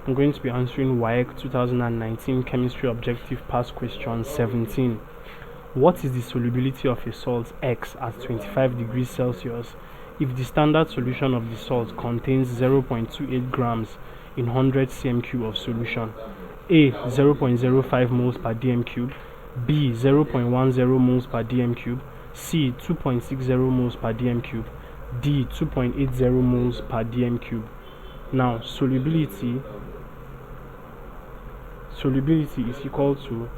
I'm going to be answering WAEC 2019 Chemistry Objective Past Question 17. What is the solubility of a salt X at 25 degrees Celsius if the standard solution of the salt contains 0.28 grams in 100 cm³ of solution? A. 0.05 moles per dm cube, B. 0.10 moles per dm cube, C. 2.60 moles per dm cube, D. 2.80 moles per dm cube. Now, solubility is equal to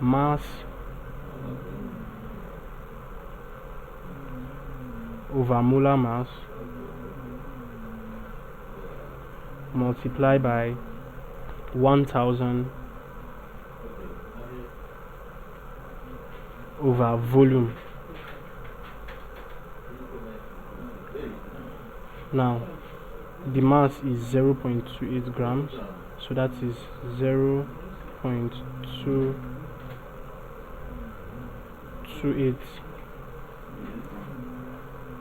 mass over molar mass multiplied by 1000 over volume. Now, the mass is 0.28 grams, so that is 0.228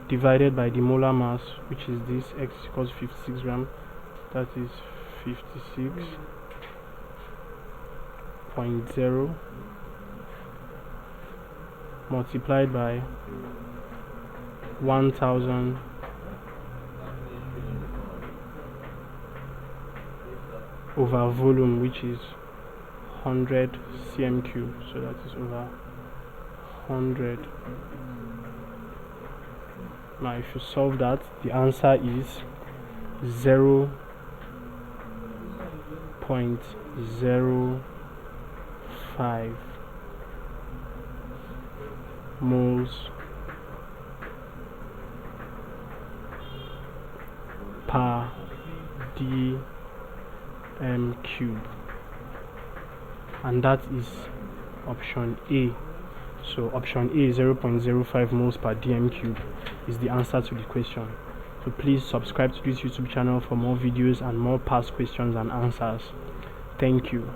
divided by the molar mass, which is this, X equals 56 grams, that is 56.0 multiplied by 1000 over volume, which is 100 cm³, so that is over 100. Now if you solve that, the answer is 0.05 moles per dm³, and that is option A. So option A, 0.05 moles per dm³ is the answer to the question. So please subscribe to this YouTube channel for more videos and more past questions and answers. Thank you.